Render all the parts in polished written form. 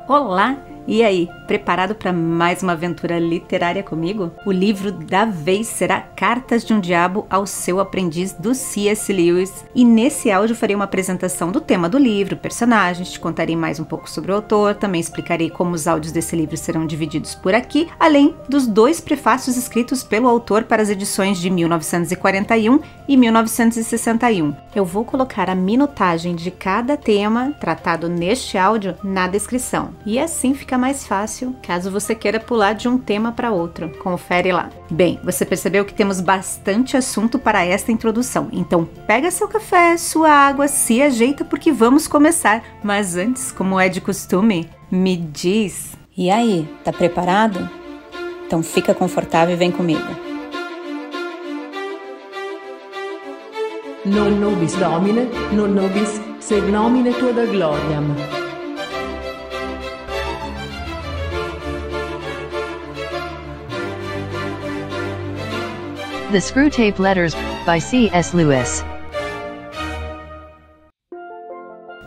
Olá! E aí, preparado para mais uma aventura literária comigo? O livro da vez será Cartas de um Diabo ao Seu Aprendiz, do C.S. Lewis. E nesse áudio farei uma apresentação do tema do livro, personagens, te contarei mais um pouco sobre o autor, também explicarei como os áudios desse livro serão divididos por aqui, além dos 2 prefácios escritos pelo autor para as edições de 1941 e 1961. Eu vou colocar a minutagem de cada tema tratado neste áudio na descrição. E assim fica mais fácil caso você queira pular de um tema para outro. Confere lá. Bem, você percebeu que temos bastante assunto para esta introdução, então pega seu café, sua água, se ajeita porque vamos começar. Mas antes, como é de costume, me diz... E aí, tá preparado? Então fica confortável e vem comigo. Non nobis Domine, non nobis sed nomine tua da gloriam. The Screwtape Letters, by C.S. Lewis.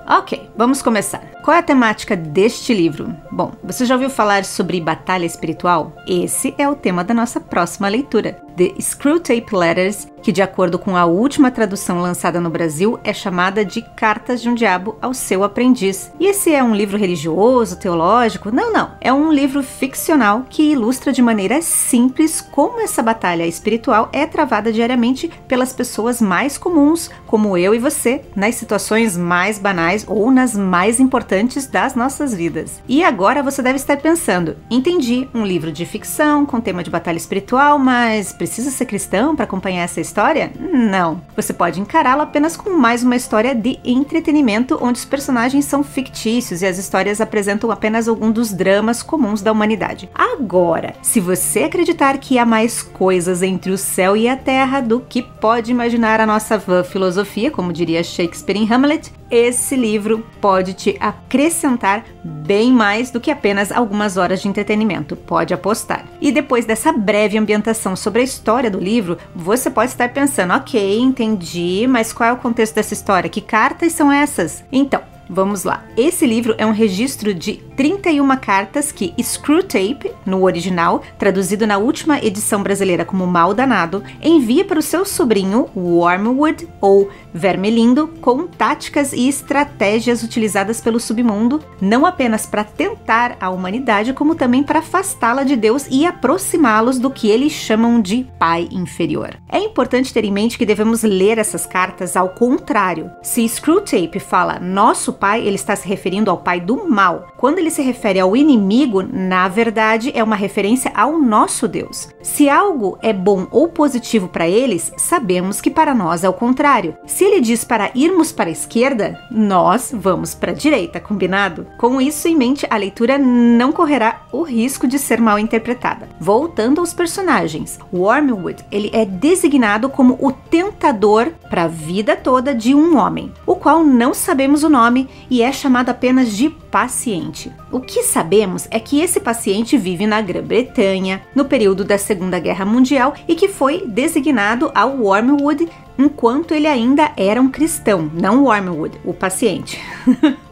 Ok, vamos começar. Qual é a temática deste livro? Bom, você já ouviu falar sobre batalha espiritual? Esse é o tema da nossa próxima leitura. The Screwtape Letters, que de acordo com a última tradução lançada no Brasil, é chamada de Cartas de um Diabo ao Seu Aprendiz. E esse é um livro religioso, teológico? Não. É um livro ficcional que ilustra de maneira simples como essa batalha espiritual é travada diariamente pelas pessoas mais comuns, como eu e você, nas situações mais banais ou nas mais importantes das nossas vidas. E agora você deve estar pensando, entendi, um livro de ficção com tema de batalha espiritual, mas precisa ser cristão para acompanhar essa história? Não. Você pode encará-lo apenas como mais uma história de entretenimento onde os personagens são fictícios e as histórias apresentam apenas algum dos dramas comuns da humanidade. Agora, se você acreditar que há mais coisas entre o céu e a terra do que pode imaginar a nossa vã filosofia, como diria Shakespeare em Hamlet, esse livro pode te acrescentar bem mais do que apenas algumas horas de entretenimento, pode apostar. E depois dessa breve ambientação sobre a história do livro, você pode estar pensando, ok, entendi, mas qual é o contexto dessa história? Que cartas são essas? Então, vamos lá. Esse livro é um registro de 31 cartas que Screwtape, no original, traduzido na última edição brasileira como Mal Danado, envia para o seu sobrinho Wormwood, ou Vermelindo, com táticas e estratégias utilizadas pelo submundo, não apenas para tentar a humanidade, como também para afastá-la de Deus e aproximá-los do que eles chamam de Pai Inferior. É importante ter em mente que devemos ler essas cartas ao contrário. Se Screwtape fala nosso pai, ele está se referindo ao pai do mal. Quando ele se refere ao inimigo, na verdade é uma referência ao nosso Deus. Se algo é bom ou positivo para eles, sabemos que para nós é o contrário. Se ele diz para irmos para a esquerda, nós vamos para a direita, combinado? Com isso em mente, a leitura não correrá o risco de ser mal interpretada. Voltando aos personagens, Wormwood, ele é designado como o tentador para a vida toda de um homem, o qual não sabemos o nome e é chamado apenas de paciente. O que sabemos é que esse paciente vive na Grã-Bretanha, no período da Segunda Guerra Mundial, e que foi designado ao Wormwood enquanto ele ainda era um cristão, não Wormwood, o paciente.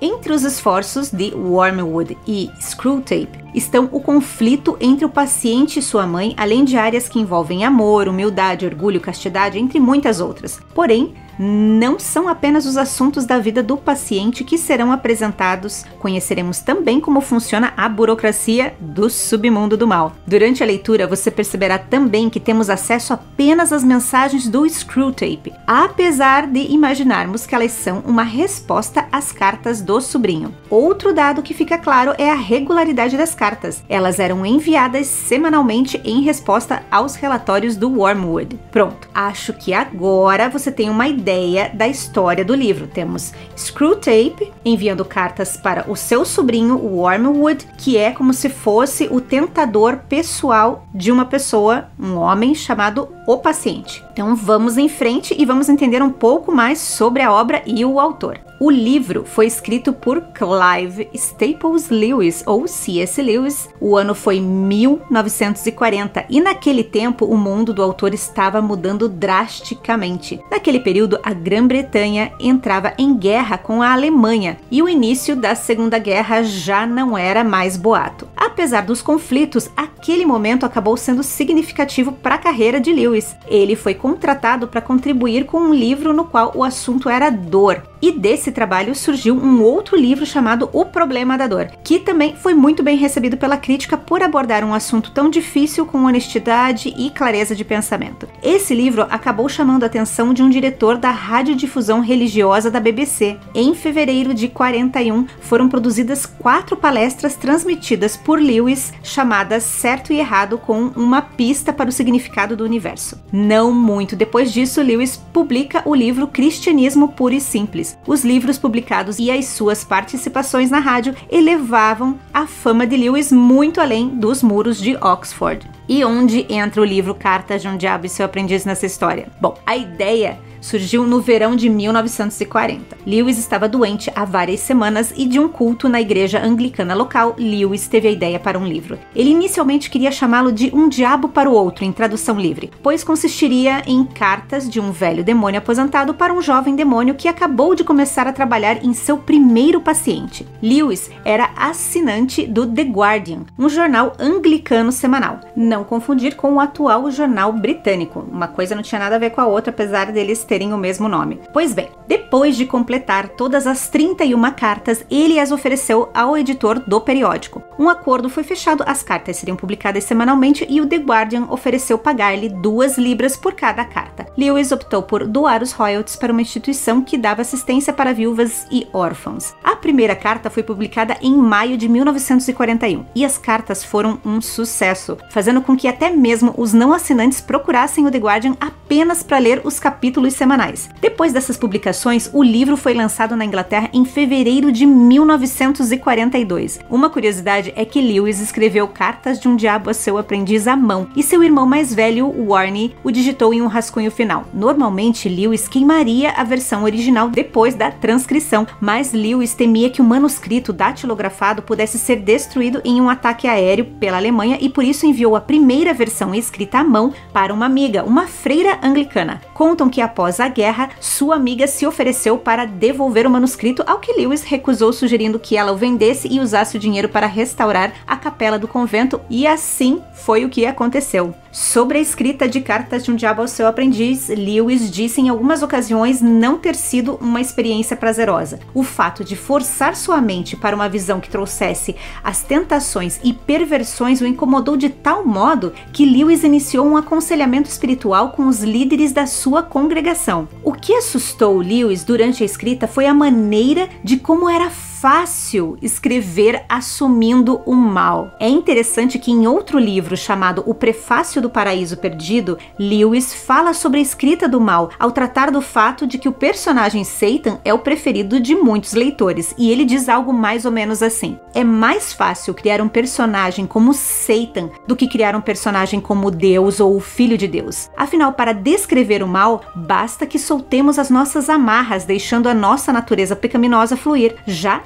Entre os esforços de Wormwood e Screwtape estão o conflito entre o paciente e sua mãe, além de áreas que envolvem amor, humildade, orgulho, castidade, entre muitas outras. Porém, não são apenas os assuntos da vida do paciente que serão apresentados, conheceremos também como funciona a burocracia do submundo do mal. Durante a leitura, você perceberá também que temos acesso apenas às mensagens do Screwtape, apesar de imaginarmos que elas são uma resposta às cartas do sobrinho. Outro dado que fica claro é a regularidade das cartas. Elas eram enviadas semanalmente em resposta aos relatórios do Wormwood. Pronto, acho que agora você tem uma ideia da história do livro. Temos Screwtape enviando cartas para o seu sobrinho Wormwood, que é como se fosse o tentador pessoal de uma pessoa, um homem chamado O Paciente. Então vamos em frente e vamos entender um pouco mais sobre a obra e o autor. O livro foi escrito por Clive Staples Lewis, ou C.S. Lewis. O ano foi 1940 e naquele tempo o mundo do autor estava mudando drasticamente. Naquele período, a Grã-Bretanha entrava em guerra com a Alemanha e o início da Segunda Guerra já não era mais boato. Apesar dos conflitos, aquele momento acabou sendo significativo para a carreira de Lewis. Ele foi contratado para contribuir com um livro no qual o assunto era dor. E desse trabalho surgiu um outro livro chamado O Problema da Dor, que também foi muito bem recebido pela crítica por abordar um assunto tão difícil com honestidade e clareza de pensamento. Esse livro acabou chamando a atenção de um diretor da radiodifusão religiosa da BBC. Em fevereiro de 41, foram produzidas 4 palestras transmitidas por Lewis, chamadas Certo e Errado, com uma pista para o significado do universo. Não muito depois disso, Lewis publica o livro Cristianismo Puro e Simples. Os livros publicados e as suas participações na rádio elevavam a fama de Lewis muito além dos muros de Oxford. E onde entra o livro Cartas de um Diabo e seu Aprendiz nessa história? Bom, a ideia surgiu no verão de 1940. Lewis estava doente há várias semanas e de um culto na igreja anglicana local, Lewis teve a ideia para um livro. Ele inicialmente queria chamá-lo de Um Diabo para o Outro, em tradução livre, pois consistiria em cartas de um velho demônio aposentado para um jovem demônio que acabou de começar a trabalhar em seu primeiro paciente. Lewis era assinante do The Guardian, um jornal anglicano semanal. Não confundir com o atual jornal britânico. Uma coisa não tinha nada a ver com a outra, apesar deles terem o mesmo nome. Pois bem, depois de completar todas as 31 cartas, ele as ofereceu ao editor do periódico. Um acordo foi fechado, as cartas seriam publicadas semanalmente e o The Guardian ofereceu pagar-lhe 2 libras por cada carta. Lewis optou por doar os royalties para uma instituição que dava assistência para viúvas e órfãos. A primeira carta foi publicada em maio de 1941 e as cartas foram um sucesso, fazendo com que até mesmo os não assinantes procurassem o The Guardian apenas para ler os capítulos semanais. Depois dessas publicações, o livro foi lançado na Inglaterra em fevereiro de 1942. Uma curiosidade é que Lewis escreveu Cartas de um Diabo a seu aprendiz à mão e seu irmão mais velho, Warne, o digitou em um rascunho final. Normalmente, Lewis queimaria a versão original depois da transcrição, mas Lewis temia que o manuscrito datilografado pudesse ser destruído em um ataque aéreo pela Alemanha e por isso enviou a primeira versão escrita à mão para uma amiga, uma freira anglicana. Contam que após a guerra, sua amiga se ofereceu para devolver o manuscrito, ao que Lewis recusou, sugerindo que ela o vendesse e usasse o dinheiro para restaurar a capela do convento, e assim foi o que aconteceu. Sobre a escrita de Cartas de um Diabo ao seu aprendiz, Lewis disse em algumas ocasiões não ter sido uma experiência prazerosa. O fato de forçar sua mente para uma visão que trouxesse as tentações e perversões o incomodou de tal modo que Lewis iniciou um aconselhamento espiritual com os líderes da sua congregação. O que assustou Lewis durante a escrita foi a maneira de como era fácil escrever assumindo o mal. É interessante que em outro livro chamado O Prefácio do Paraíso Perdido, Lewis fala sobre a escrita do mal ao tratar do fato de que o personagem Satan é o preferido de muitos leitores, e ele diz algo mais ou menos assim: é mais fácil criar um personagem como Satan do que criar um personagem como Deus ou o Filho de Deus. Afinal, para descrever o mal, basta que soltemos as nossas amarras, deixando a nossa natureza pecaminosa fluir. Já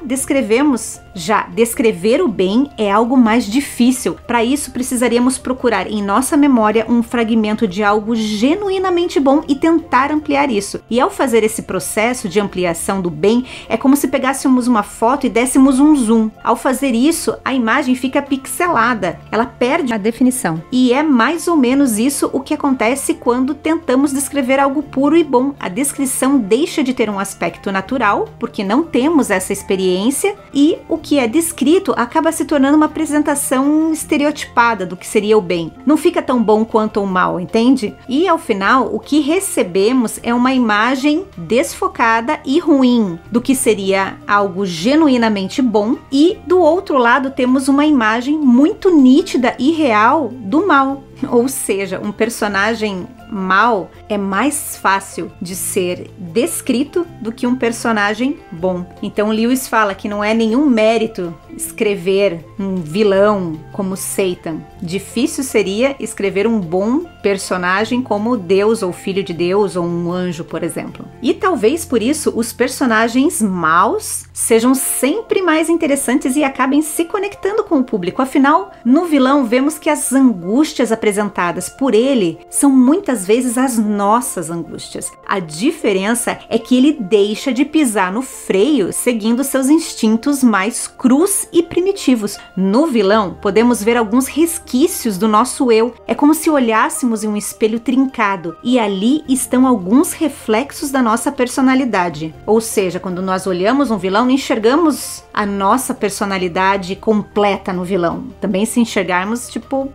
descrever o bem é algo mais difícil. Para isso, precisaríamos procurar em nossa memória um fragmento de algo genuinamente bom e tentar ampliar isso. E ao fazer esse processo de ampliação do bem, é como se pegássemos uma foto e dessemos um zoom. Ao fazer isso, a imagem fica pixelada, ela perde a definição. E é mais ou menos isso o que acontece quando tentamos descrever algo puro e bom. A descrição deixa de ter um aspecto natural, porque não temos essa experiência, e o que é descrito acaba se tornando uma apresentação estereotipada do que seria o bem. Não fica tão bom quanto o mal, entende? E ao final, o que recebemos é uma imagem desfocada e ruim do que seria algo genuinamente bom, e do outro lado temos uma imagem muito nítida e real do mal. Ou seja, um personagem mal é mais fácil de ser descrito do que um personagem bom. Então Lewis fala que não é nenhum mérito escrever um vilão como Satan. Difícil seria escrever um bom personagem como Deus ou Filho de Deus ou um anjo, por exemplo. E talvez por isso os personagens maus sejam sempre mais interessantes e acabem se conectando com o público. Afinal, no vilão vemos que as angústias apresentadas por ele são muitas vezes as nossas angústias. A diferença é que ele deixa de pisar no freio seguindo seus instintos mais crus e primitivos. No vilão, podemos ver alguns resquícios do nosso eu. É como se olhássemos em um espelho trincado e ali estão alguns reflexos da nossa personalidade. Ou seja, quando nós olhamos um vilão, não enxergamos a nossa personalidade completa no vilão. Também se enxergarmos,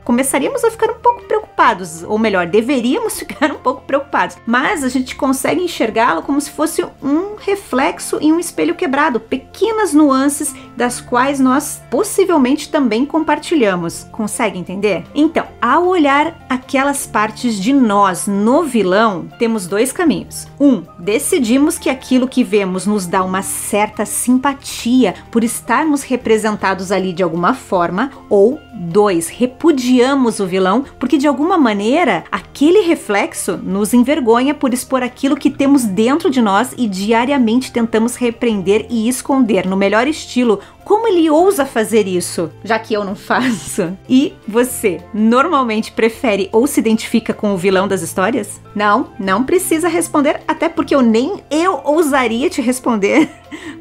começaríamos a ficar um pouco preocupados, ou melhor, deveríamos ficar um pouco preocupados, mas a gente consegue enxergá-lo como se fosse um reflexo em um espelho quebrado, pequenas nuances das quais nós possivelmente também compartilhamos. Consegue entender? Então, ao olhar aquelas partes de nós no vilão, temos dois caminhos. Decidimos que aquilo que vemos nos dá uma certa simpatia por estarmos representados ali de alguma forma, ou 2, repudiamos o vilão porque de alguma maneira aquele reflexo nos envergonha por expor aquilo que temos dentro de nós e diariamente tentamos repreender e esconder no melhor estilo. Como ele ousa fazer isso, já que eu não faço? E você, normalmente prefere ou se identifica com o vilão das histórias? Não precisa responder, até porque nem eu ousaria te responder.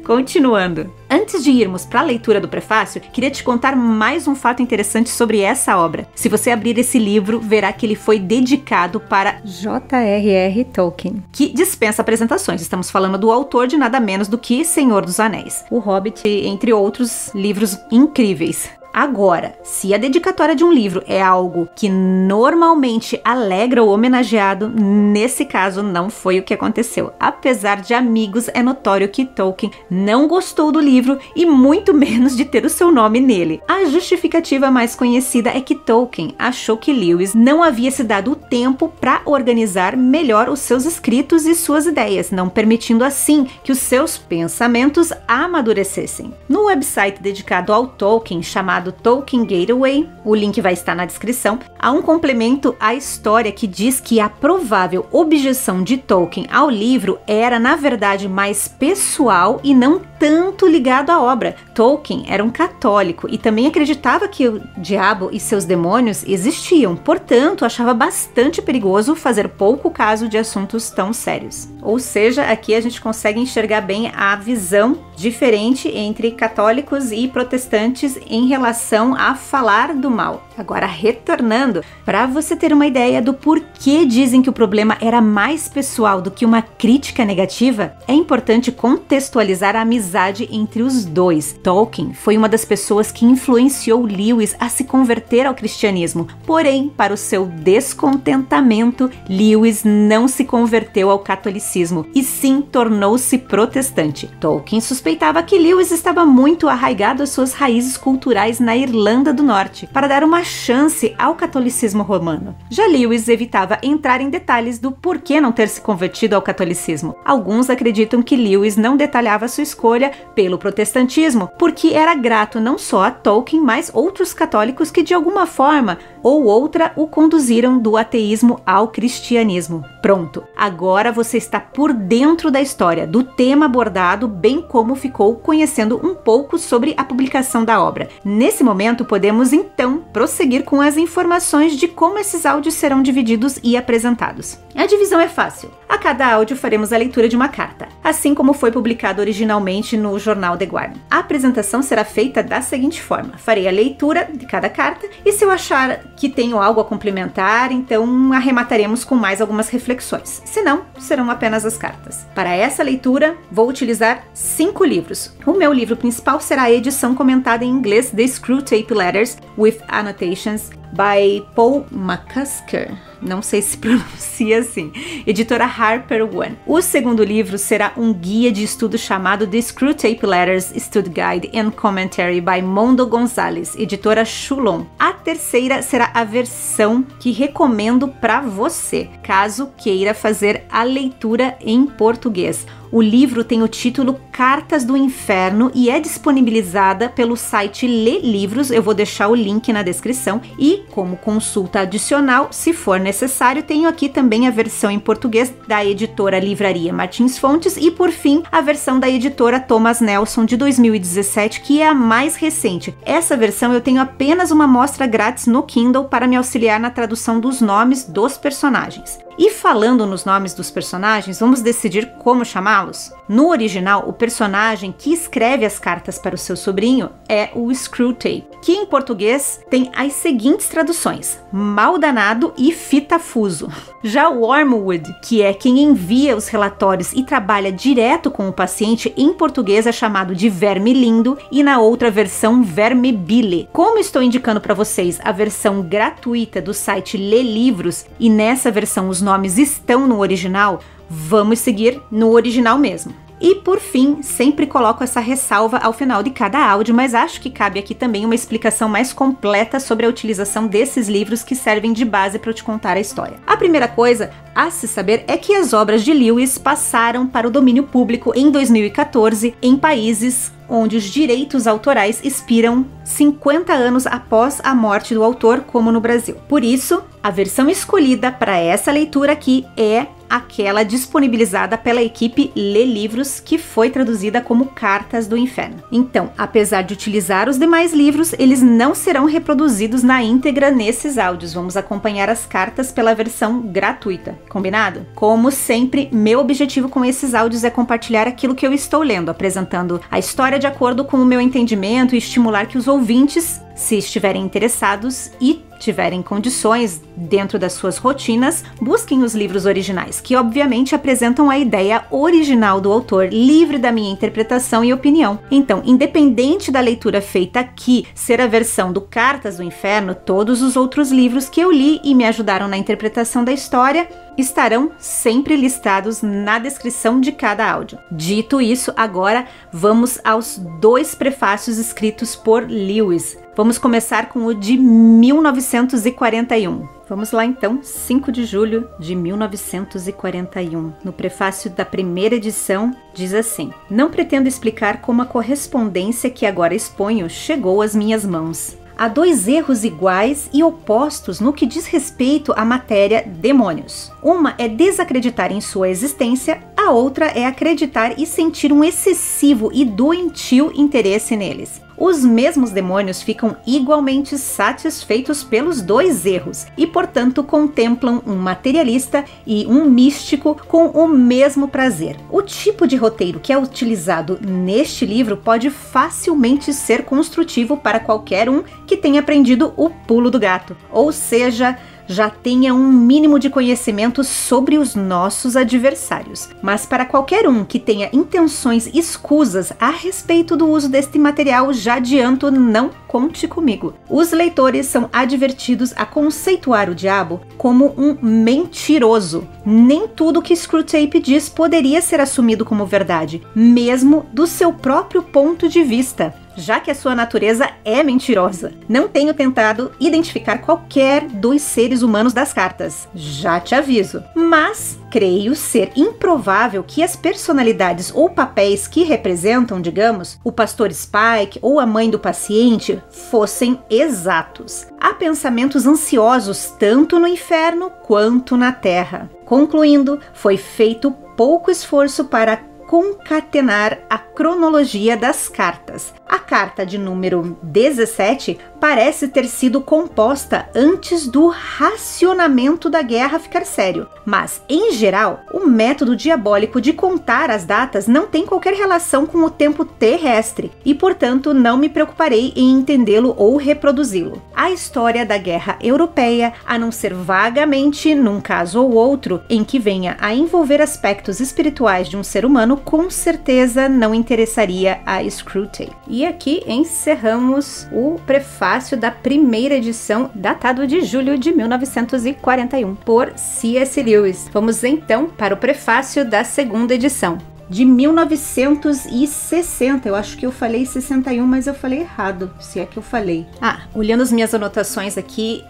Continuando. Antes de irmos para a leitura do prefácio, queria te contar mais um fato interessante sobre essa obra. Se você abrir esse livro, verá que ele foi dedicado para J.R.R. Tolkien, que dispensa apresentações. Estamos falando do autor de nada menos do que Senhor dos Anéis, O Hobbit, entre outros livros incríveis. Agora, se a dedicatória de um livro é algo que normalmente alegra o homenageado, nesse caso não foi o que aconteceu. Apesar de amigos, é notório que Tolkien não gostou do livro e muito menos de ter o seu nome nele. A justificativa mais conhecida é que Tolkien achou que Lewis não havia se dado o tempo para organizar melhor os seus escritos e suas ideias, não permitindo assim que os seus pensamentos amadurecessem. No website dedicado ao Tolkien, chamado Tolkien Gateway, o link vai estar na descrição, há um complemento à história que diz que a provável objeção de Tolkien ao livro era, na verdade, mais pessoal e não tanto ligado à obra. Tolkien era um católico e também acreditava que o diabo e seus demônios existiam, portanto, achava bastante perigoso fazer pouco caso de assuntos tão sérios. Ou seja, aqui a gente consegue enxergar bem a visão diferente entre católicos e protestantes em relação a falar do mal. Agora, retornando, para você ter uma ideia do porquê dizem que o problema era mais pessoal do que uma crítica negativa, é importante contextualizar a amizade entre os dois. Tolkien foi uma das pessoas que influenciou Lewis a se converter ao cristianismo, porém, para o seu descontentamento, Lewis não se converteu ao catolicismo e sim tornou-se protestante. Tolkien suspeitava que Lewis estava muito arraigado às suas raízes culturais na Irlanda do Norte, para dar uma chance ao catolicismo romano. Já Lewis evitava entrar em detalhes do porquê não ter se convertido ao catolicismo. Alguns acreditam que Lewis não detalhava sua escolha pelo protestantismo, porque era grato não só a Tolkien, mas outros católicos que de alguma forma ou outra o conduziram do ateísmo ao cristianismo. Pronto, agora você está por dentro da história, do tema abordado, bem como ficou conhecendo um pouco sobre a publicação da obra. Nesse momento, podemos então prosseguir com as informações de como esses áudios serão divididos e apresentados. A divisão é fácil. A cada áudio faremos a leitura de uma carta, assim como foi publicado originalmente no jornal The Guardian. A apresentação será feita da seguinte forma: farei a leitura de cada carta e se eu achar que tenho algo a complementar, então arremataremos com mais algumas reflexões. Se não, serão apenas as cartas. Para essa leitura, vou utilizar 5 livros. O meu livro principal será a edição comentada em inglês The Screwtape Letters with Annotations by Paul McCusker. Não sei se pronuncia assim. Editora Harper One. O segundo livro será um guia de estudo chamado The Screwtape Letters Study Guide and Commentary by Mondo Gonzalez, editora Shullom. A terceira será a versão que recomendo para você, caso queira fazer a leitura em português. O livro tem o título Cartas do Inferno e é disponibilizada pelo site Lê Livros, eu vou deixar o link na descrição, e como consulta adicional, se for necessário, tenho aqui também a versão em português da editora Livraria Martins Fontes e, por fim, a versão da editora Thomas Nelson de 2017, que é a mais recente. Essa versão eu tenho apenas uma amostra grátis no Kindle para me auxiliar na tradução dos nomes dos personagens. E falando nos nomes dos personagens, vamos decidir como chamá-los? No original, o personagem que escreve as cartas para o seu sobrinho é o Screwtape, que em português tem as seguintes traduções: mal danado e fitafuso. Já o Wormwood, que é quem envia os relatórios e trabalha direto com o paciente, em português é chamado de verme lindo e na outra versão verme bile. Como estou indicando para vocês a versão gratuita do site Lê Livros e nessa versão os nomes estão no original, vamos seguir no original mesmo. E por fim, sempre coloco essa ressalva ao final de cada áudio, mas acho que cabe aqui também uma explicação mais completa sobre a utilização desses livros que servem de base para eu te contar a história. A primeira coisa a se saber é que as obras de Lewis passaram para o domínio público em 2014 em países onde os direitos autorais expiram 50 anos após a morte do autor, como no Brasil. Por isso, a versão escolhida para essa leitura aqui é aquela disponibilizada pela equipe Lê Livros, que foi traduzida como Cartas do Inferno. Então, apesar de utilizar os demais livros, eles não serão reproduzidos na íntegra nesses áudios. Vamos acompanhar as cartas pela versão gratuita, combinado? Como sempre, meu objetivo com esses áudios é compartilhar aquilo que eu estou lendo, apresentando a história de acordo com o meu entendimento e estimular que os ouvintes, se estiverem interessados e tiverem condições dentro das suas rotinas, busquem os livros originais, que obviamente apresentam a ideia original do autor, livre da minha interpretação e opinião. Então, independente da leitura feita aqui ser a versão do Cartas do Inferno, todos os outros livros que eu li e me ajudaram na interpretação da história estarão sempre listados na descrição de cada áudio. Dito isso, agora vamos aos 2 prefácios escritos por Lewis. Vamos começar com o de 1941. Vamos lá então, 5 de julho de 1941. No prefácio da primeira edição, diz assim: não pretendo explicar como a correspondência que agora exponho chegou às minhas mãos. Há 2 erros iguais e opostos no que diz respeito à matéria demônios. Uma é desacreditar em sua existência, a outra é acreditar e sentir um excessivo e doentio interesse neles. Os mesmos demônios ficam igualmente satisfeitos pelos 2 erros e, portanto, contemplam um materialista e um místico com o mesmo prazer. O tipo de roteiro que é utilizado neste livro pode facilmente ser construtivo para qualquer um que tenha aprendido o pulo do gato, ou seja, já tenha um mínimo de conhecimento sobre os nossos adversários. Mas para qualquer um que tenha intenções escusas a respeito do uso deste material, já adianto, não conte comigo. Os leitores são advertidos a conceituar o diabo como um mentiroso. Nem tudo que Screwtape diz poderia ser assumido como verdade, mesmo do seu próprio ponto de vista, já que a sua natureza é mentirosa. Não tenho tentado identificar qualquer dos seres humanos das cartas, já te aviso, mas creio ser improvável que as personalidades ou papéis que representam, digamos, o pastor Spike ou a mãe do paciente, fossem exatos. Há pensamentos ansiosos tanto no inferno quanto na terra. Concluindo, foi feito pouco esforço para concatenar a cronologia das cartas. A carta de número 17 parece ter sido composta antes do racionamento da guerra ficar sério, mas, em geral, o método diabólico de contar as datas não tem qualquer relação com o tempo terrestre e, portanto, não me preocuparei em entendê-lo ou reproduzi-lo. A história da guerra europeia, a não ser vagamente, num caso ou outro, em que venha a envolver aspectos espirituais de um ser humano, com certeza não interessaria a Screwtape. E aqui encerramos o prefácio da primeira edição, datado de julho de 1941, por C.S. Lewis. Vamos então para o prefácio da segunda edição, de 1960, eu acho que eu falei 61, mas eu falei errado, se é que eu falei. Olhando as minhas anotações aqui,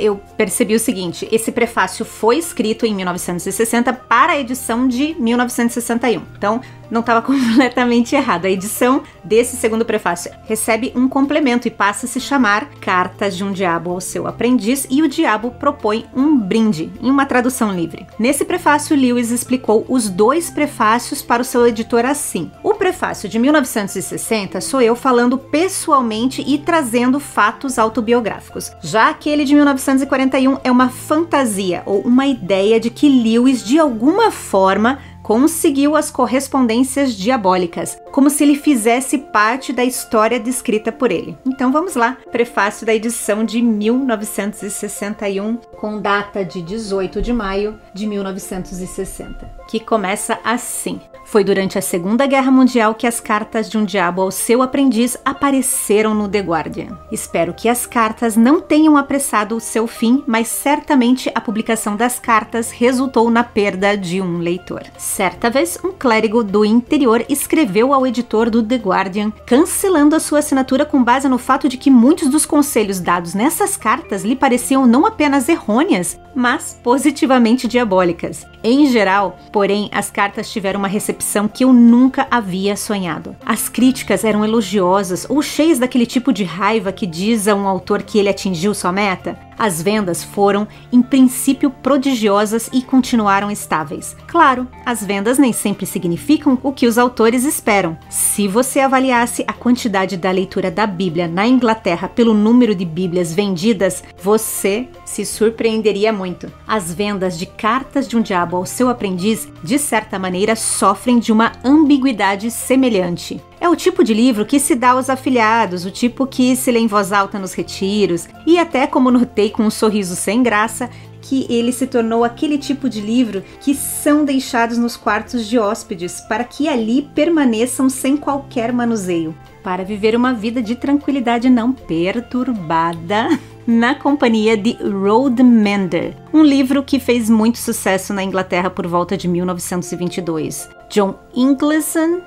eu percebi o seguinte: esse prefácio foi escrito em 1960 para a edição de 1961. Então, não estava completamente errado. A edição desse segundo prefácio recebe um complemento e passa a se chamar Cartas de um Diabo ao Seu Aprendiz, e o diabo propõe um brinde, em uma tradução livre. Nesse prefácio, Lewis explicou os 2 prefácios para o seu editor assim: o prefácio de 1960 sou eu falando pessoalmente e trazendo fatos autobiográficos. Já aquele de 1941 é uma fantasia ou uma ideia de que Lewis, de alguma forma, conseguiu as correspondências diabólicas, como se ele fizesse parte da história descrita por ele. Então vamos lá, prefácio da edição de 1961, com data de 18 de maio de 1960, que começa assim: foi durante a Segunda Guerra Mundial que as cartas de um diabo ao seu aprendiz apareceram no The Guardian. Espero que as cartas não tenham apressado o seu fim, mas certamente a publicação das cartas resultou na perda de um leitor. Certa vez, um clérigo do interior escreveu ao editor do The Guardian, cancelando a sua assinatura com base no fato de que muitos dos conselhos dados nessas cartas lhe pareciam não apenas errôneas, mas positivamente diabólicas. Em geral, porém, as cartas tiveram uma recepção que eu nunca havia sonhado. As críticas eram elogiosas ou cheias daquele tipo de raiva que diz a um autor que ele atingiu sua meta. As vendas foram, em princípio, prodigiosas e continuaram estáveis. Claro, as vendas nem sempre significam o que os autores esperam. Se você avaliasse a quantidade da leitura da Bíblia na Inglaterra pelo número de Bíblias vendidas, você se surpreenderia muito. As vendas de Cartas de um Diabo ao Seu Aprendiz, de certa maneira, sofrem de uma ambiguidade semelhante. É o tipo de livro que se dá aos afiliados, o tipo que se lê em voz alta nos retiros, e até, como notei com um sorriso sem graça, que ele se tornou aquele tipo de livro que são deixados nos quartos de hóspedes para que ali permaneçam sem qualquer manuseio, para viver uma vida de tranquilidade não perturbada na companhia de Roadmender, um livro que fez muito sucesso na Inglaterra por volta de 1922. John Ingleson,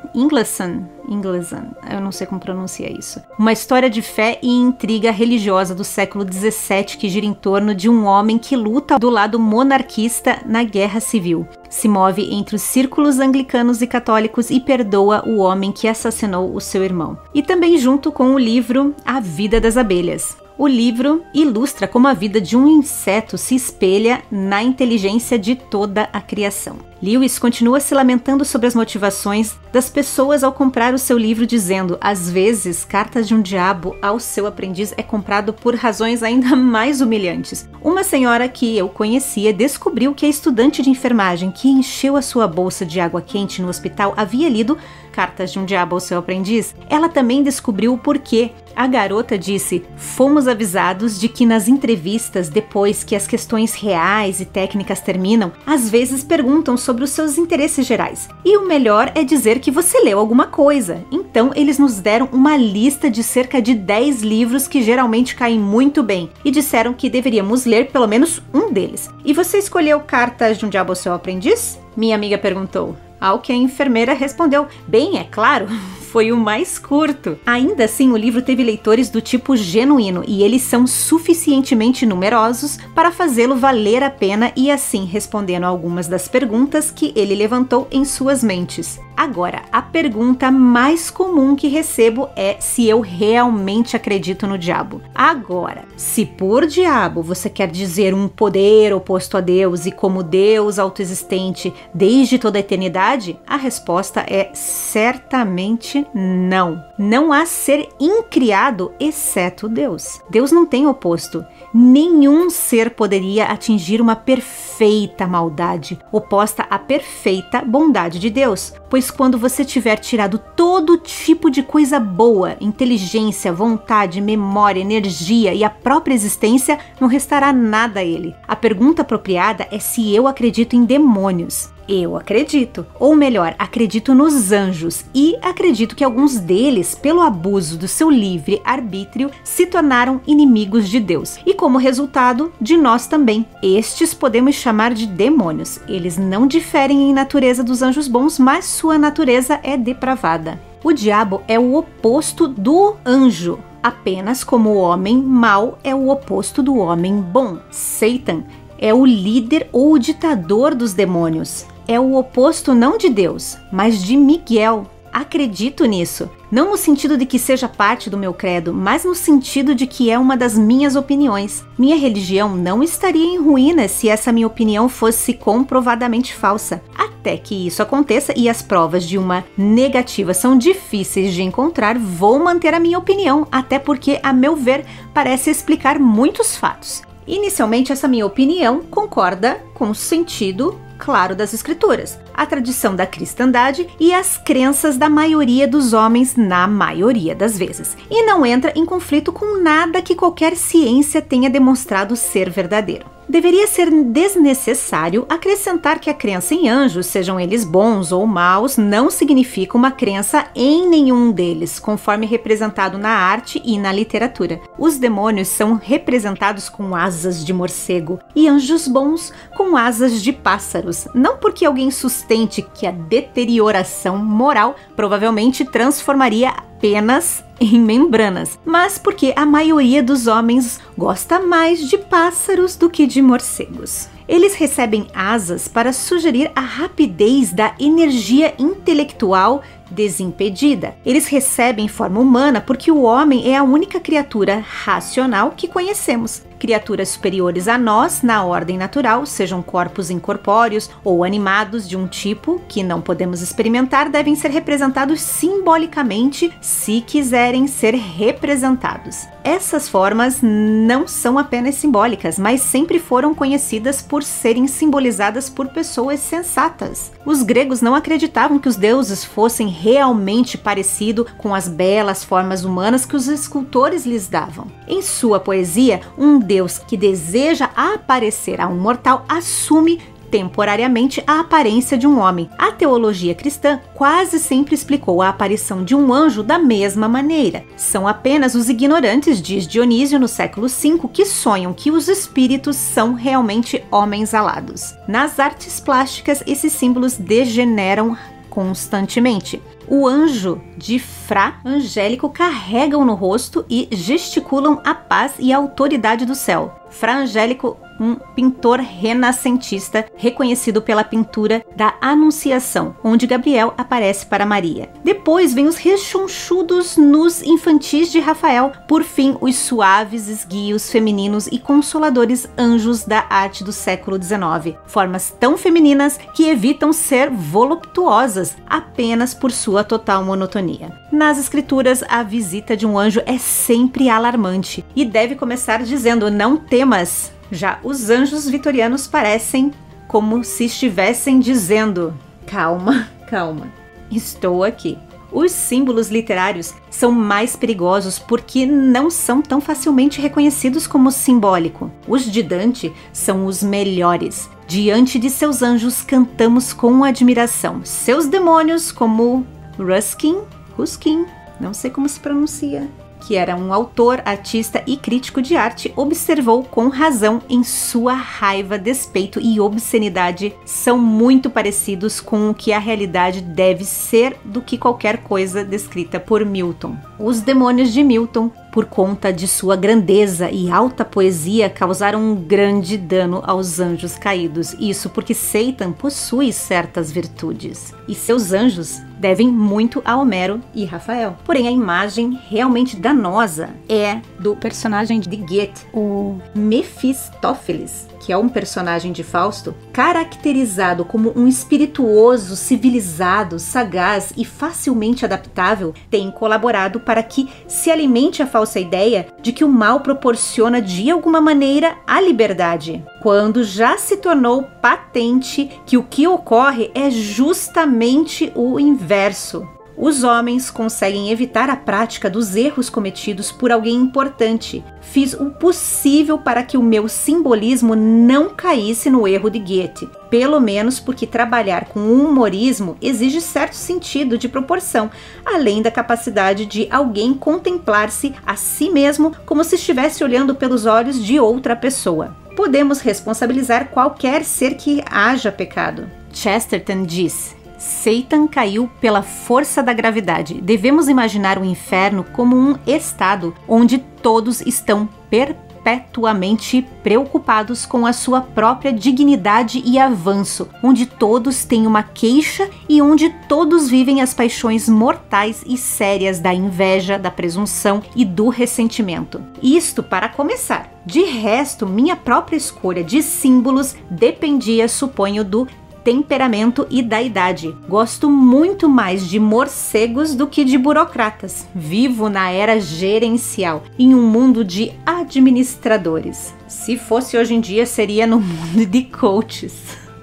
eu não sei como pronuncia isso. Uma história de fé e intriga religiosa do século XVII que gira em torno de um homem que luta do lado monarquista na Guerra Civil. Se move entre os círculos anglicanos e católicos e perdoa o homem que assassinou o seu irmão. E também junto com o livro A Vida das Abelhas. O livro ilustra como a vida de um inseto se espelha na inteligência de toda a criação. Lewis continua se lamentando sobre as motivações das pessoas ao comprar o seu livro, dizendo: às vezes, Cartas de um Diabo ao Seu Aprendiz é comprado por razões ainda mais humilhantes. Uma senhora que eu conhecia descobriu que a estudante de enfermagem que encheu a sua bolsa de água quente no hospital havia lido Cartas de um Diabo ao Seu Aprendiz. Ela também descobriu o porquê. A garota disse: fomos avisados de que nas entrevistas, depois que as questões reais e técnicas terminam, às vezes perguntam sobre os seus interesses gerais. E o melhor é dizer que você leu alguma coisa. Então eles nos deram uma lista de cerca de 10 livros que geralmente caem muito bem e disseram que deveríamos ler pelo menos um deles. E você escolheu Cartas de um Diabo ao Seu Aprendiz? Minha amiga perguntou. Ao que a enfermeira respondeu: bem, é claro, foi o mais curto. Ainda assim, o livro teve leitores do tipo genuíno e eles são suficientemente numerosos para fazê-lo valer a pena e assim respondendo a algumas das perguntas que ele levantou em suas mentes. Agora, a pergunta mais comum que recebo é se eu realmente acredito no diabo. Agora, se por diabo você quer dizer um poder oposto a Deus e como Deus autoexistente desde toda a eternidade, a resposta é certamente não. Não há ser incriado exceto Deus. Deus não tem oposto. Nenhum ser poderia atingir uma perfeita maldade, oposta à perfeita bondade de Deus, pois quando você tiver tirado todo tipo de coisa boa, inteligência, vontade, memória, energia e a própria existência, não restará nada a ele. A pergunta apropriada é se eu acredito em demônios. Eu acredito, ou melhor, acredito nos anjos e acredito que alguns deles, pelo abuso do seu livre arbítrio, se tornaram inimigos de Deus e, como resultado, de nós também. Estes podemos chamar de demônios. Eles não diferem em natureza dos anjos bons, mas sua natureza é depravada. O diabo é o oposto do anjo, apenas como o homem mau é o oposto do homem bom. Satan é o líder ou o ditador dos demônios. é o oposto não de Deus, mas de Miguel. Acredito nisso, não no sentido de que seja parte do meu credo, mas no sentido de que é uma das minhas opiniões. Minha religião não estaria em ruínas se essa minha opinião fosse comprovadamente falsa. Até que isso aconteça e as provas de uma negativa são difíceis de encontrar, vou manter a minha opinião, até porque, a meu ver, parece explicar muitos fatos. Inicialmente, essa minha opinião concorda com o sentido claro das escrituras, a tradição da cristandade e as crenças da maioria dos homens na maioria das vezes, e não entra em conflito com nada que qualquer ciência tenha demonstrado ser verdadeiro. Deveria ser desnecessário acrescentar que a crença em anjos, sejam eles bons ou maus, não significa uma crença em nenhum deles, conforme representado na arte e na literatura. Os demônios são representados com asas de morcego e anjos bons com asas de pássaros, não porque alguém sustente que a deterioração moral provavelmente transformaria apenas em membranas, mas porque a maioria dos homens gosta mais de pássaros do que de morcegos. Eles recebem asas para sugerir a rapidez da energia intelectual desimpedida. Eles recebem forma humana porque o homem é a única criatura racional que conhecemos. Criaturas superiores a nós na ordem natural, sejam corpos incorpóreos ou animados de um tipo que não podemos experimentar, devem ser representados simbolicamente se quiserem ser representados. Essas formas não são apenas simbólicas, mas sempre foram conhecidas por serem simbolizadas por pessoas sensatas. Os gregos não acreditavam que os deuses fossem realmente parecidos com as belas formas humanas que os escultores lhes davam. Em sua poesia, um deus que deseja aparecer a um mortal assume temporariamente a aparência de um homem. A teologia cristã quase sempre explicou a aparição de um anjo da mesma maneira. São apenas os ignorantes, diz Dionísio no século V, que sonham que os espíritos são realmente homens alados. Nas artes plásticas, esses símbolos degeneram constantemente. O anjo de Fra Angélico carregam no rosto e gesticulam a paz e a autoridade do céu. Fra Angélico, um pintor renascentista reconhecido pela pintura da Anunciação, onde Gabriel aparece para Maria. Depois vem os rechonchudos nus infantis de Rafael. Por fim, os suaves esguios femininos e consoladores anjos da arte do século XIX. Formas tão femininas que evitam ser voluptuosas apenas por sua total monotonia. Nas escrituras, a visita de um anjo é sempre alarmante e deve começar dizendo: não temas. Já os anjos vitorianos parecem como se estivessem dizendo: calma, calma, estou aqui. Os símbolos literários são mais perigosos porque não são tão facilmente reconhecidos como simbólico. Os de Dante são os melhores. Diante de seus anjos cantamos com admiração. Seus demônios, como Ruskin, não sei como se pronuncia, que era um autor, artista e crítico de arte, observou com razão em sua raiva, despeito e obscenidade são muito parecidos com o que a realidade deve ser do que qualquer coisa descrita por Milton. Os demônios de Milton, por conta de sua grandeza e alta poesia, causaram um grande dano aos anjos caídos. Isso porque Satan possui certas virtudes e seus anjos devem muito a Homero e Rafael. Porém, a imagem realmente danosa é do personagem de Goethe, o Mefistófeles, que é um personagem de Fausto, caracterizado como um espirituoso, civilizado, sagaz e facilmente adaptável, tem colaborado para que se alimente a falsa ideia de que o mal proporciona de alguma maneira a liberdade, quando já se tornou patente que o que ocorre é justamente o inverso. Os homens conseguem evitar a prática dos erros cometidos por alguém importante. Fiz o possível para que o meu simbolismo não caísse no erro de Goethe, pelo menos porque trabalhar com humorismo exige certo sentido de proporção, além da capacidade de alguém contemplar-se a si mesmo como se estivesse olhando pelos olhos de outra pessoa. Podemos responsabilizar qualquer ser que haja pecado. Chesterton diz: Satan caiu pela força da gravidade. Devemos imaginar o inferno como um estado onde todos estão perpetuamente perpetuamente preocupados com a sua própria dignidade e avanço, onde todos têm uma queixa e onde todos vivem as paixões mortais e sérias da inveja, da presunção e do ressentimento. Isto para começar. De resto, minha própria escolha de símbolos dependia, suponho, do temperamento e da idade. Gosto muito mais de morcegos do que de burocratas. Vivo na era gerencial, em um mundo de administradores. Se fosse hoje em dia, seria no mundo de coaches.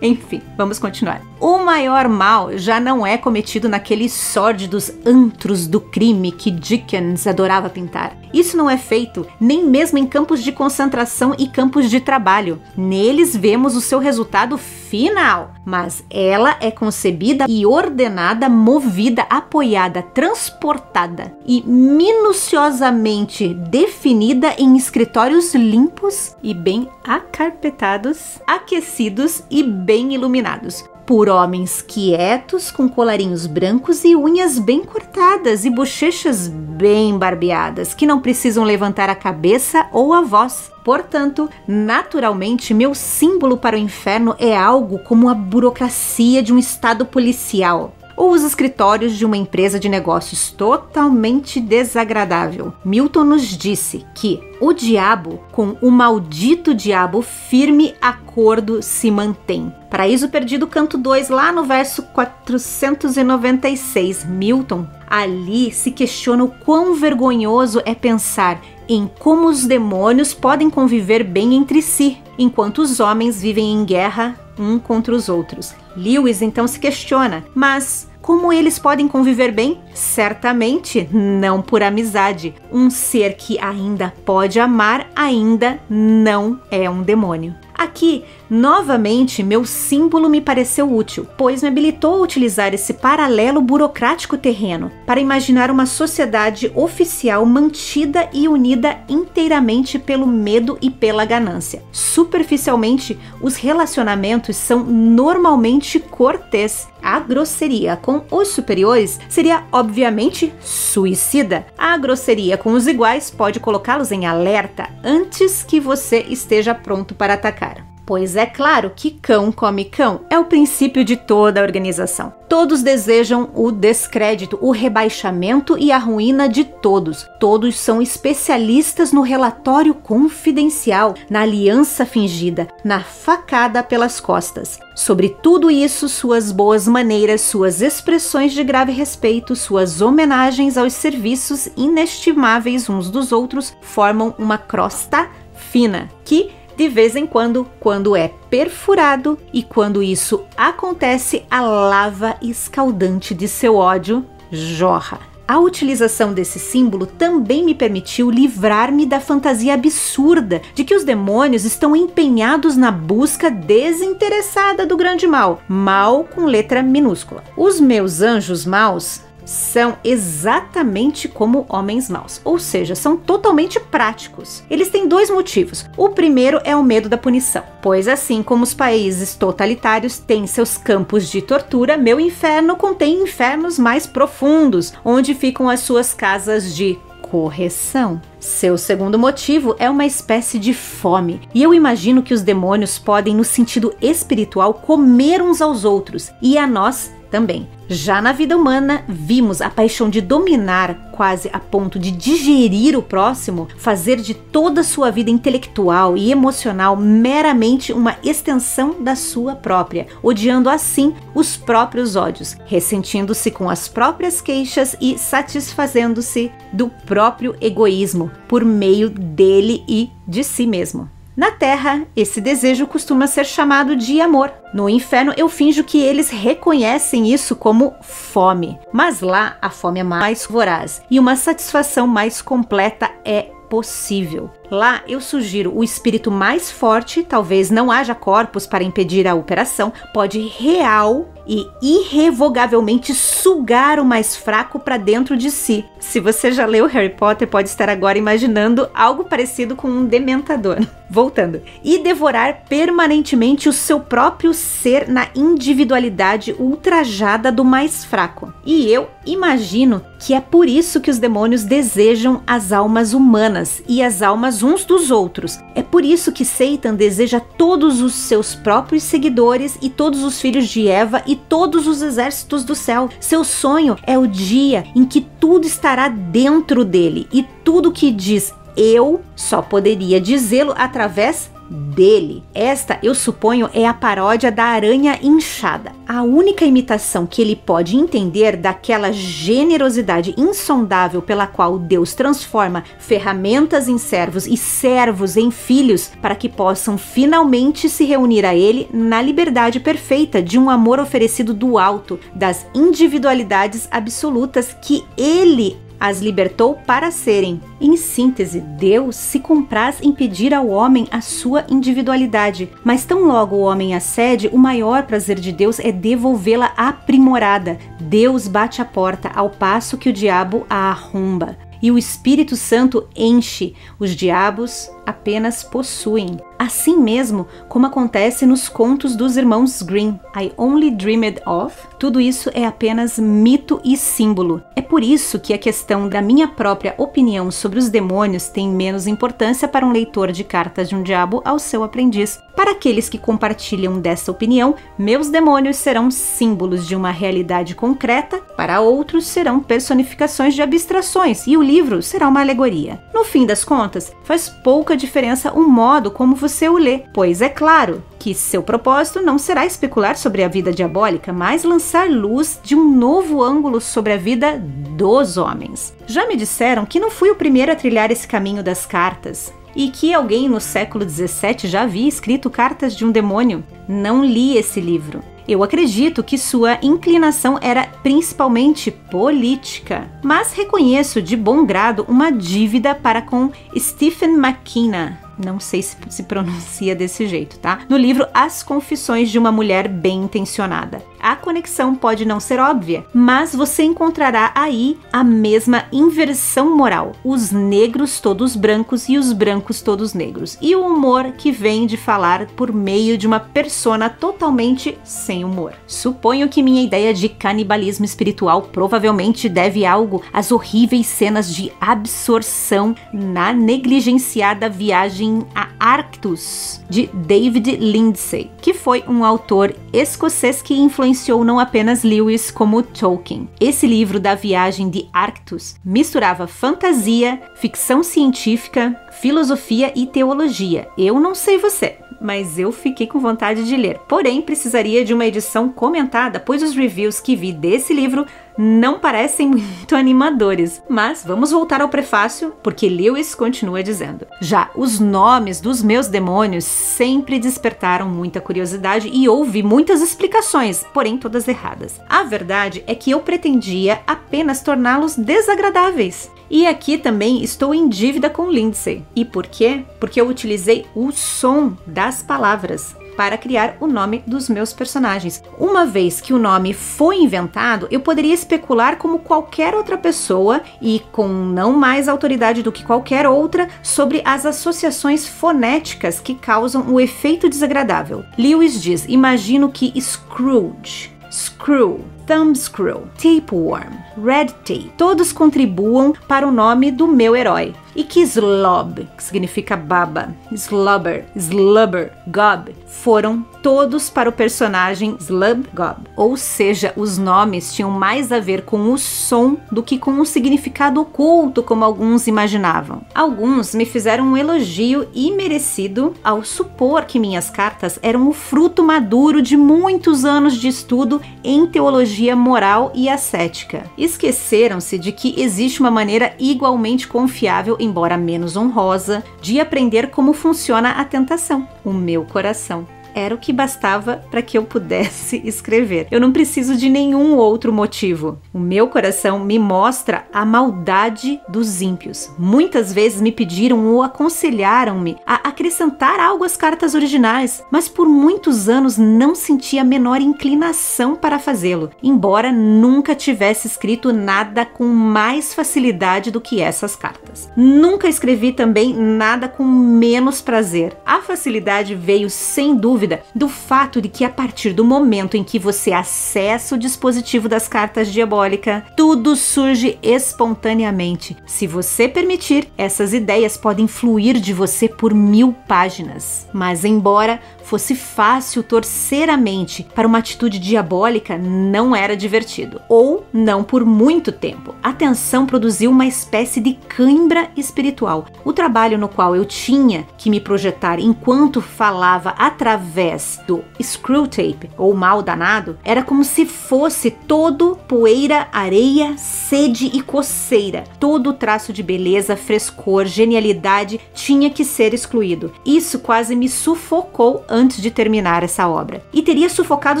Enfim, vamos continuar. O maior mal já não é cometido naqueles sórdidos antros do crime que Dickens adorava pintar. Isso não é feito nem mesmo em campos de concentração e campos de trabalho. Neles vemos o seu resultado final, mas ela é concebida e ordenada, movida, apoiada, transportada e minuciosamente definida em escritórios limpos e bem acarpetados, aquecidos e bem iluminados, por homens quietos, com colarinhos brancos e unhas bem cortadas e bochechas bem barbeadas, que não precisam levantar a cabeça ou a voz. Portanto, naturalmente, meu símbolo para o inferno é algo como a burocracia de um estado policial, ou os escritórios de uma empresa de negócios totalmente desagradável. Milton nos disse que o diabo, com o maldito diabo, firme acordo se mantém. Paraíso Perdido, canto 2, lá no verso 496. Milton ali se questiona o quão vergonhoso é pensar em como os demônios podem conviver bem entre si, enquanto os homens vivem em guerra um contra os outros. Lewis então se questiona, mas como eles podem conviver bem? Certamente não por amizade. Um ser que ainda pode amar ainda não é um demônio. Aqui, novamente, meu símbolo me pareceu útil, pois me habilitou a utilizar esse paralelo burocrático terreno para imaginar uma sociedade oficial mantida e unida inteiramente pelo medo e pela ganância. Superficialmente, os relacionamentos são normalmente cortês. A grosseria com os superiores seria, obviamente, suicida. A grosseria com os iguais pode colocá-los em alerta antes que você esteja pronto para atacar. Pois é claro que cão come cão é o princípio de toda a organização. Todos desejam o descrédito, o rebaixamento e a ruína de todos. Todos são especialistas no relatório confidencial, na aliança fingida, na facada pelas costas. Sobre tudo isso, suas boas maneiras, suas expressões de grave respeito, suas homenagens aos serviços inestimáveis uns dos outros formam uma crosta fina que, de vez em quando é perfurado, e quando isso acontece, a lava escaldante de seu ódio jorra. A utilização desse símbolo também me permitiu livrar-me da fantasia absurda de que os demônios estão empenhados na busca desinteressada do grande mal, mal com letra minúscula. Os meus anjos maus são exatamente como homens maus, ou seja, são totalmente práticos. Eles têm dois motivos. O primeiro é o medo da punição, pois assim como os países totalitários têm seus campos de tortura, meu inferno contém infernos mais profundos, onde ficam as suas casas de correção. Seu segundo motivo é uma espécie de fome, e eu imagino que os demônios podem, no sentido espiritual, comer uns aos outros, e a nós também. Já na vida humana, vimos a paixão de dominar quase a ponto de digerir o próximo, fazer de toda a sua vida intelectual e emocional meramente uma extensão da sua própria, odiando assim os próprios ódios, ressentindo-se com as próprias queixas e satisfazendo-se do próprio egoísmo por meio dele e de si mesmo. Na Terra, esse desejo costuma ser chamado de amor. No inferno, eu finjo que eles reconhecem isso como fome. Mas lá, a fome é mais voraz e uma satisfação mais completa é possível. Lá, eu sugiro o espírito mais forte, talvez não haja corpos para impedir a operação, pode real e irrevogavelmente sugar o mais fraco para dentro de si. Se você já leu Harry Potter, pode estar agora imaginando algo parecido com um dementador. Voltando. E devorar permanentemente o seu próprio ser na individualidade ultrajada do mais fraco. E eu imagino que é por isso que os demônios desejam as almas humanas e as almas uns dos outros. É por isso que Satan deseja todos os seus próprios seguidores e todos os filhos de Eva e todos os exércitos do céu. Seu sonho é o dia em que tudo estará dentro dele e tudo que diz eu só poderia dizê-lo através dele. Esta, eu suponho, é a paródia da aranha inchada. A única imitação que ele pode entender daquela generosidade insondável pela qual Deus transforma ferramentas em servos e servos em filhos para que possam finalmente se reunir a ele na liberdade perfeita de um amor oferecido do alto, das individualidades absolutas que ele as libertou para serem. Em síntese, Deus se compraz em pedir ao homem a sua individualidade, mas tão logo o homem a cede, o maior prazer de Deus é devolvê-la aprimorada. Deus bate a porta ao passo que o diabo a arromba. E o Espírito Santo enche, os diabos apenas possuem. Assim mesmo como acontece nos contos dos irmãos Grimm, I Only Dreamed Of, tudo isso é apenas mito e símbolo. É por isso que a questão da minha própria opinião sobre os demônios tem menos importância para um leitor de Cartas de um Diabo ao seu aprendiz. Para aqueles que compartilham dessa opinião, meus demônios serão símbolos de uma realidade concreta, para outros serão personificações de abstrações e o livro será uma alegoria. No fim das contas, faz pouca diferença o modo como você o lê, pois é claro que seu propósito não será especular sobre a vida diabólica, mas lançar luz de um novo ângulo sobre a vida dos homens. Já me disseram que não fui o primeiro a trilhar esse caminho das cartas, e que alguém no século XVII já havia escrito Cartas de um Demônio. Não li esse livro. Eu acredito que sua inclinação era principalmente política, mas reconheço de bom grado uma dívida para com Stephen McKenna. Não sei se pronuncia desse jeito, tá? No livro As Confissões de uma Mulher Bem-Intencionada. A conexão pode não ser óbvia, mas você encontrará aí a mesma inversão moral. Os negros todos brancos e os brancos todos negros. E o humor que vem de falar por meio de uma persona totalmente sem humor. Suponho que minha ideia de canibalismo espiritual provavelmente deve algo às horríveis cenas de absorção na negligenciada viagem a Arctos, de David Lindsay, que foi um autor escocês que influenciou não apenas Lewis como Tolkien. Esse livro da viagem de Arctos misturava fantasia, ficção científica, filosofia e teologia. Eu não sei você, mas eu fiquei com vontade de ler. Porém, precisaria de uma edição comentada, pois os reviews que vi desse livro não parecem muito animadores. Mas vamos voltar ao prefácio, porque Lewis continua dizendo: já os nomes dos meus demônios sempre despertaram muita curiosidade e houve muitas explicações, porém todas erradas. A verdade é que eu pretendia apenas torná-los desagradáveis. E aqui também estou em dívida com Lindsay. E por quê? Porque eu utilizei o som das palavras para criar o nome dos meus personagens. Uma vez que o nome foi inventado, eu poderia especular como qualquer outra pessoa e com não mais autoridade do que qualquer outra sobre as associações fonéticas que causam o efeito desagradável. Lewis diz: imagino que Scrooge, Screw, Thumbscrew, Tapeworm, Red Tape, todos contribuam para o nome do meu herói. E que Slob, que significa baba, Slobber, Slubber, Gob, foram todos para o personagem Slub Gob. Ou seja, os nomes tinham mais a ver com o som do que com o significado oculto, como alguns imaginavam. Alguns me fizeram um elogio imerecido ao supor que minhas cartas eram o fruto maduro de muitos anos de estudo em teologia moral e ascética. Esqueceram-se de que existe uma maneira igualmente confiável, embora menos honrosa, de aprender como funciona a tentação: o meu coração. era o que bastava para que eu pudesse escrever. Eu não preciso de nenhum outro motivo. O meu coração me mostra a maldade dos ímpios. Muitas vezes me pediram ou aconselharam-me a acrescentar algo às cartas originais, mas por muitos anos não senti a menor inclinação para fazê-lo, embora nunca tivesse escrito nada com mais facilidade do que essas cartas. Nunca escrevi também nada com menos prazer. A facilidade veio, sem dúvida, do fato de que a partir do momento em que você acessa o dispositivo das cartas diabólicas, tudo surge espontaneamente. Se você permitir, essas ideias podem fluir de você por 1000 páginas. Mas embora fosse fácil torcer a mente para uma atitude diabólica, não era divertido. Ou não por muito tempo. A tensão produziu uma espécie de cãibra espiritual. O trabalho no qual eu tinha que me projetar enquanto falava através do Screwtape, ou mal danado, era como se fosse todo poeira, areia, sede e coceira. Todo traço de beleza, frescor, genialidade tinha que ser excluído. Isso quase me sufocou antes de terminar essa obra. E teria sufocado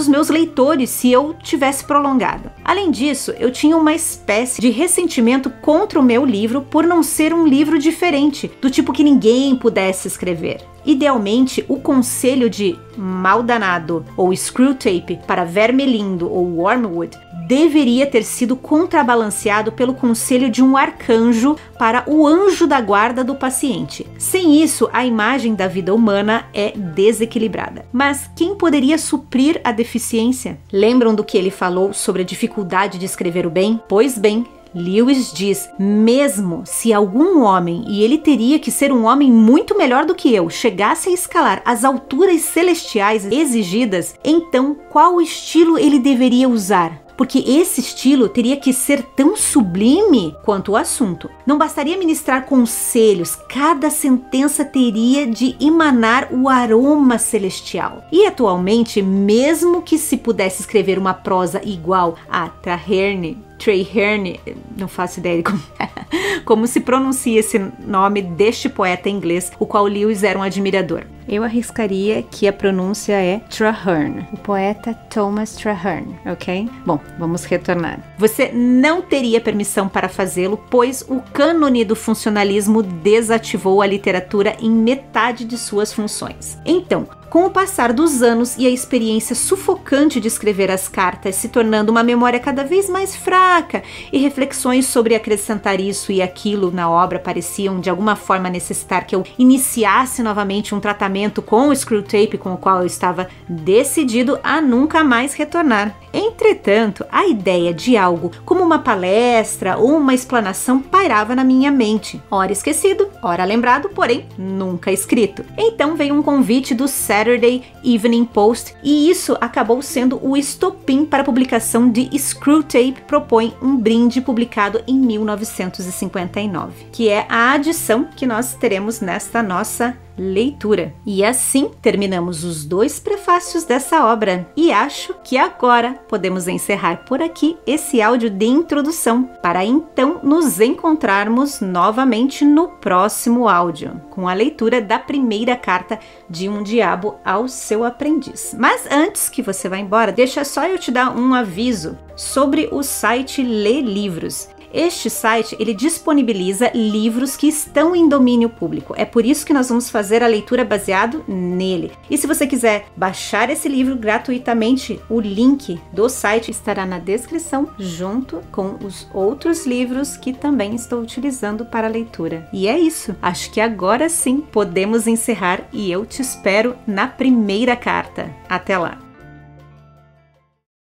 os meus leitores se eu tivesse prolongado. Além disso, eu tinha uma espécie de ressentimento contra o meu livro por não ser um livro diferente, do tipo que ninguém pudesse escrever. Idealmente, o conselho de Mal Danado ou Screwtape para Vermelindo ou Wormwood deveria ter sido contrabalanceado pelo conselho de um arcanjo para o anjo da guarda do paciente. Sem isso, a imagem da vida humana é desequilibrada. Mas quem poderia suprir a deficiência? Lembram do que ele falou sobre a dificuldade de escrever o bem? Pois bem, Lewis diz, mesmo se algum homem, e ele teria que ser um homem muito melhor do que eu, chegasse a escalar as alturas celestiais exigidas, então qual estilo ele deveria usar? Porque esse estilo teria que ser tão sublime quanto o assunto. Não bastaria ministrar conselhos, cada sentença teria de emanar o aroma celestial. E atualmente, mesmo que se pudesse escrever uma prosa igual a Traherne, não faço ideia de como se pronuncia esse nome deste poeta inglês, o qual Lewis era um admirador. Eu arriscaria que a pronúncia é Traherne, o poeta Thomas Traherne, ok? Bom, vamos retornar. Você não teria permissão para fazê-lo, pois o cânone do funcionalismo desativou a literatura em metade de suas funções. Então, com o passar dos anos e a experiência sufocante de escrever as cartas se tornando uma memória cada vez mais fraca e reflexões sobre acrescentar isso e aquilo na obra pareciam de alguma forma necessitar que eu iniciasse novamente um tratamento com o Screwtape com o qual eu estava decidido a nunca mais retornar. Entretanto, a ideia de algo como uma palestra ou uma explanação pairava na minha mente, ora esquecido, ora lembrado, porém nunca escrito. Então veio um convite do Saturday Evening Post e isso acabou sendo o estopim para a publicação de Screwtape Propõe um Brinde, publicado em 1959, que é a adição que nós teremos nesta nossa leitura. E assim terminamos os 2 prefácios dessa obra e acho que agora podemos encerrar por aqui esse áudio de introdução para então nos encontrarmos novamente no próximo áudio com a leitura da primeira carta de um diabo ao seu aprendiz. Mas antes que você vá embora, deixa só eu te dar um aviso sobre o site Lê Livros. Este site, ele disponibiliza livros que estão em domínio público. É por isso que nós vamos fazer a leitura baseado nele. E se você quiser baixar esse livro gratuitamente, o link do site estará na descrição, junto com os outros livros que também estou utilizando para a leitura. E é isso. Acho que agora sim podemos encerrar e eu te espero na primeira carta. Até lá!